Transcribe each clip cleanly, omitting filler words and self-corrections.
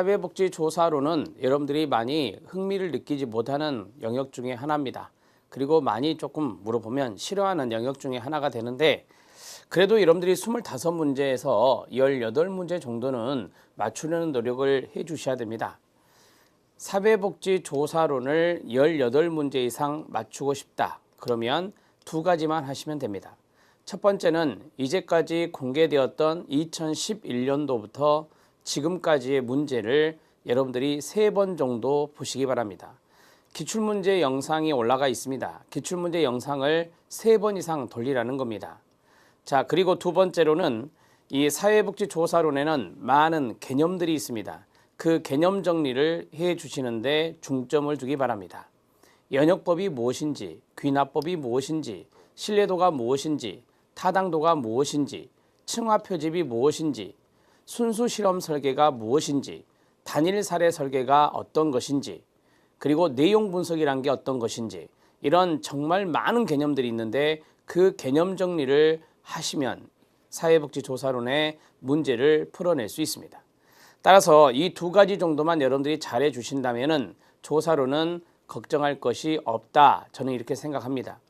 사회복지조사로는 여러분들이 많이 흥미를 느끼지 못하는 영역 중에 하나입니다. 그리고 많이 조금 물어보면 싫어하는 영역 중에 하나가 되는데, 그래도 여러분들이 25문제에서 18문제 정도는 맞추려는 노력을 해 주셔야 됩니다. 사회복지조사론을 18문제 이상 맞추고 싶다. 그러면 두 가지만 하시면 됩니다. 첫 번째는 이제까지 공개되었던 2011년도부터 지금까지의 문제를 여러분들이 3번 정도 보시기 바랍니다. 기출문제 영상이 올라가 있습니다. 기출문제 영상을 3번 이상 돌리라는 겁니다. 자, 그리고 두 번째로는 이 사회복지조사론에는 많은 개념들이 있습니다. 그 개념 정리를 해 주시는데 중점을 두기 바랍니다. 연역법이 무엇인지, 귀납법이 무엇인지, 신뢰도가 무엇인지, 타당도가 무엇인지, 층화표집이 무엇인지, 순수 실험 설계가 무엇인지, 단일 사례 설계가 어떤 것인지, 그리고 내용 분석이란 게 어떤 것인지, 이런 정말 많은 개념들이 있는데 그 개념 정리를 하시면 사회복지조사론의 문제를 풀어낼 수 있습니다. 따라서 이 두 가지 정도만 여러분들이 잘해 주신다면 조사론은 걱정할 것이 없다. 저는 이렇게 생각합니다.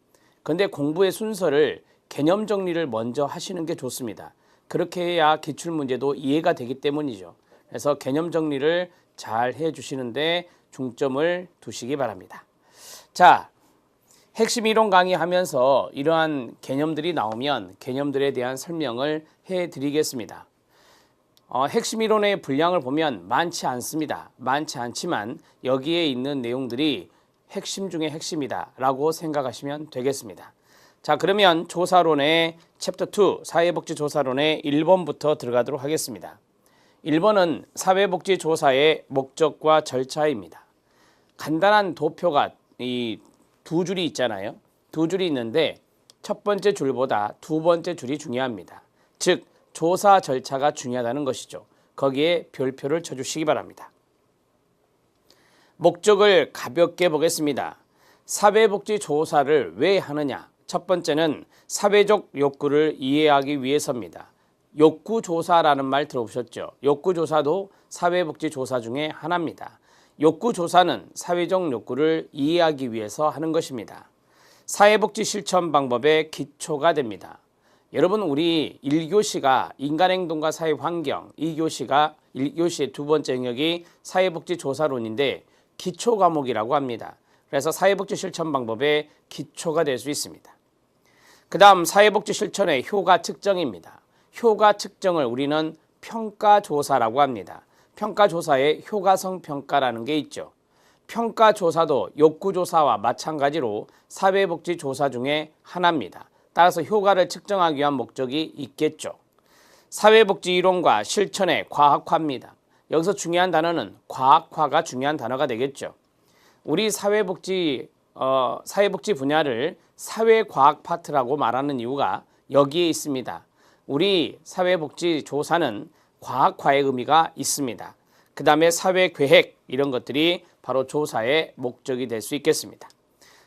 그런데 공부의 순서를 개념 정리를 먼저 하시는 게 좋습니다. 그렇게 해야 기출문제도 이해가 되기 때문이죠. 그래서 개념 정리를 잘 해주시는데 중점을 두시기 바랍니다. 자, 핵심 이론 강의하면서 이러한 개념들이 나오면 개념들에 대한 설명을 해드리겠습니다. 핵심 이론의 분량을 보면 많지 않습니다. 많지 않지만 여기에 있는 내용들이 핵심 중에 핵심이다 라고 생각하시면 되겠습니다. 자, 그러면 조사론의 챕터 2 사회복지조사론의 1번부터 들어가도록 하겠습니다. 1번은 사회복지조사의 목적과 절차입니다. 간단한 도표가 이 두 줄이 있잖아요. 두 줄이 있는데 첫 번째 줄보다 두 번째 줄이 중요합니다. 즉 조사 절차가 중요하다는 것이죠. 거기에 별표를 쳐주시기 바랍니다. 목적을 가볍게 보겠습니다. 사회복지조사를 왜 하느냐? 첫 번째는 사회적 욕구를 이해하기 위해서입니다. 욕구조사라는 말 들어보셨죠? 욕구조사도 사회복지조사 중에 하나입니다. 욕구조사는 사회적 욕구를 이해하기 위해서 하는 것입니다. 사회복지 실천 방법의 기초가 됩니다. 여러분, 우리 1교시가 인간행동과 사회환경, 1교시의 두 번째 영역이 사회복지조사론인데 기초 과목이라고 합니다. 그래서 사회복지 실천 방법의 기초가 될 수 있습니다. 그 다음 사회복지 실천의 효과 측정입니다. 효과 측정을 우리는 평가조사라고 합니다. 평가조사에 효과성 평가라는 게 있죠. 평가조사도 욕구조사와 마찬가지로 사회복지조사 중에 하나입니다. 따라서 효과를 측정하기 위한 목적이 있겠죠. 사회복지 이론과 실천의 과학화입니다. 여기서 중요한 단어는 과학화가 중요한 단어가 되겠죠. 우리 사회복지 분야를 사회과학 파트라고 말하는 이유가 여기에 있습니다. 우리 사회복지조사는 과학화의 의미가 있습니다. 그 다음에 사회계획 이런 것들이 바로 조사의 목적이 될 수 있겠습니다.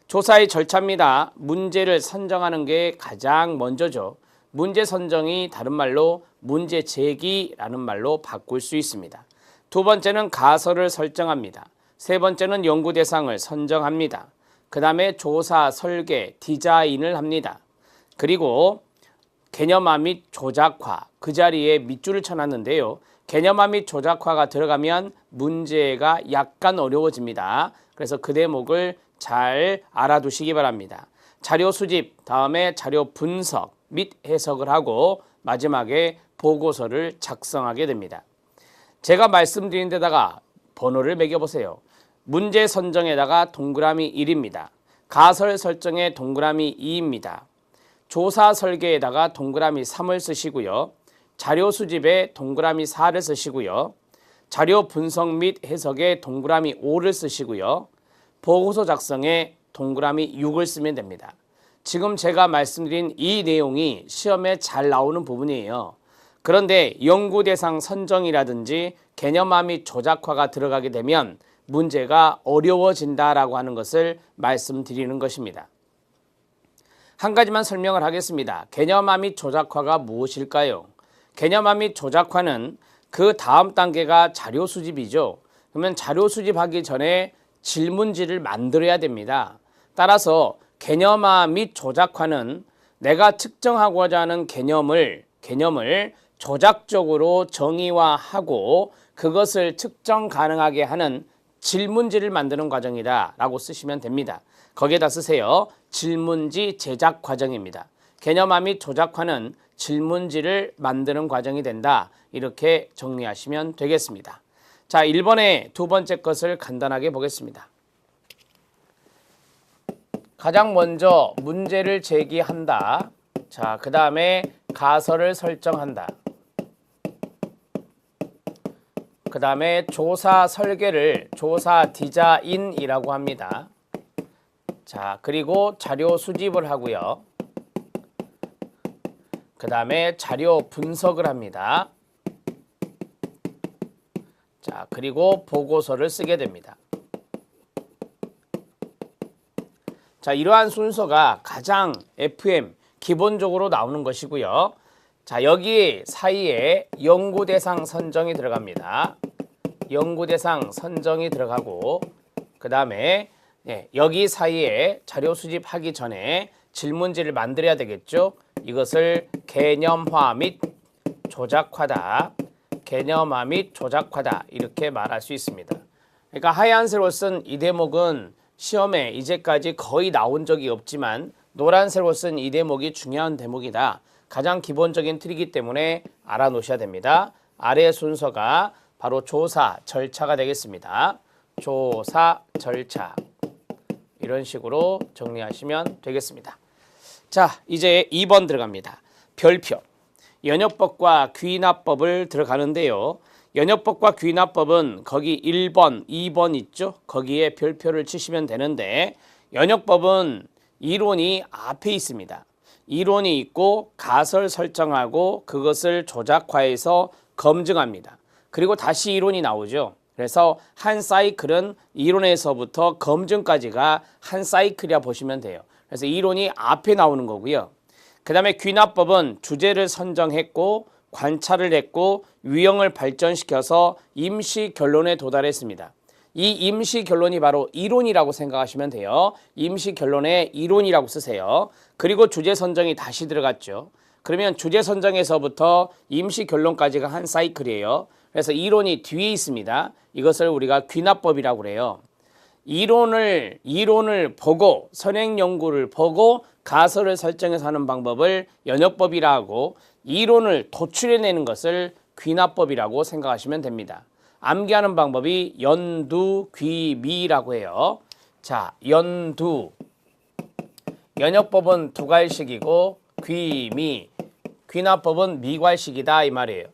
조사의 절차입니다. 문제를 선정하는 게 가장 먼저죠. 문제 선정이 다른 말로 문제 제기라는 말로 바꿀 수 있습니다. 두 번째는 가설을 설정합니다. 세 번째는 연구 대상을 선정합니다. 그 다음에 조사, 설계, 디자인을 합니다. 그리고 개념화 및 조작화, 그 자리에 밑줄을 쳐놨는데요. 개념화 및 조작화가 들어가면 문제가 약간 어려워집니다. 그래서 그 대목을 잘 알아두시기 바랍니다. 자료 수집, 다음에 자료 분석 및 해석을 하고 마지막에 보고서를 작성하게 됩니다. 제가 말씀드린 데다가 번호를 매겨보세요. 문제 선정에다가 동그라미 1입니다. 가설 설정에 동그라미 2입니다. 조사 설계에다가 동그라미 3을 쓰시고요. 자료 수집에 동그라미 4를 쓰시고요. 자료 분석 및 해석에 동그라미 5를 쓰시고요. 보고서 작성에 동그라미 6을 쓰면 됩니다. 지금 제가 말씀드린 이 내용이 시험에 잘 나오는 부분이에요. 그런데 연구 대상 선정이라든지 개념화 및 조작화가 들어가게 되면 문제가 어려워진다라고 하는 것을 말씀드리는 것입니다. 한 가지만 설명을 하겠습니다. 개념화 및 조작화가 무엇일까요? 개념화 및 조작화는 그 다음 단계가 자료 수집이죠. 그러면 자료 수집하기 전에 질문지를 만들어야 됩니다. 따라서 개념화 및 조작화는 내가 측정하고자 하는 개념을 조작적으로 정의화하고 그것을 측정 가능하게 하는 질문지를 만드는 과정이다 라고 쓰시면 됩니다. 거기에다 쓰세요. 질문지 제작 과정입니다. 개념화 및 조작화는 질문지를 만드는 과정이 된다. 이렇게 정리하시면 되겠습니다. 자, 1번의 두 번째 것을 간단하게 보겠습니다. 가장 먼저 문제를 제기한다. 자, 그 다음에 가설을 설정한다. 그 다음에 조사 설계를 조사 디자인이라고 합니다. 자, 그리고 자료 수집을 하고요. 그 다음에 자료 분석을 합니다. 자, 그리고 보고서를 쓰게 됩니다. 자, 이러한 순서가 가장 FM 기본적으로 나오는 것이고요. 자, 여기 사이에 연구대상 선정이 들어갑니다. 연구대상 선정이 들어가고 그 다음에 여기 사이에 자료 수집하기 전에 질문지를 만들어야 되겠죠. 이것을 개념화 및 조작화다. 개념화 및 조작화다. 이렇게 말할 수 있습니다. 그러니까 하얀색으로 쓴 이 대목은 시험에 이제까지 거의 나온 적이 없지만 노란색으로 쓴 이 대목이 중요한 대목이다. 가장 기본적인 틀이기 때문에 알아놓으셔야 됩니다. 아래 순서가 바로 조사 절차가 되겠습니다. 조사 절차. 이런 식으로 정리하시면 되겠습니다. 자, 이제 2번 들어갑니다. 별표. 연역법과 귀납법을 들어가는데요. 연역법과 귀납법은 거기 1번, 2번 있죠? 거기에 별표를 치시면 되는데 연역법은 이론이 앞에 있습니다. 이론이 있고 가설 설정하고 그것을 조작화해서 검증합니다. 그리고 다시 이론이 나오죠. 그래서 한 사이클은 이론에서부터 검증까지가 한 사이클이라 보시면 돼요. 그래서 이론이 앞에 나오는 거고요. 그 다음에 귀납법은 주제를 선정했고 관찰을 했고 유형을 발전시켜서 임시 결론에 도달했습니다. 이 임시 결론이 바로 이론이라고 생각하시면 돼요. 임시 결론에 이론이라고 쓰세요. 그리고 주제 선정이 다시 들어갔죠. 그러면 주제 선정에서부터 임시 결론까지가 한 사이클이에요. 그래서 이론이 뒤에 있습니다. 이것을 우리가 귀납법이라고 그래요. 이론을 보고 선행 연구를 보고 가설을 설정해서 하는 방법을 연역법이라 하고 이론을 도출해내는 것을 귀납법이라고 생각하시면 됩니다. 암기하는 방법이 연두, 귀, 미라고 해요. 자, 연두. 연역법은 두괄식이고 귀, 미. 귀납법은 미괄식이다 이 말이에요.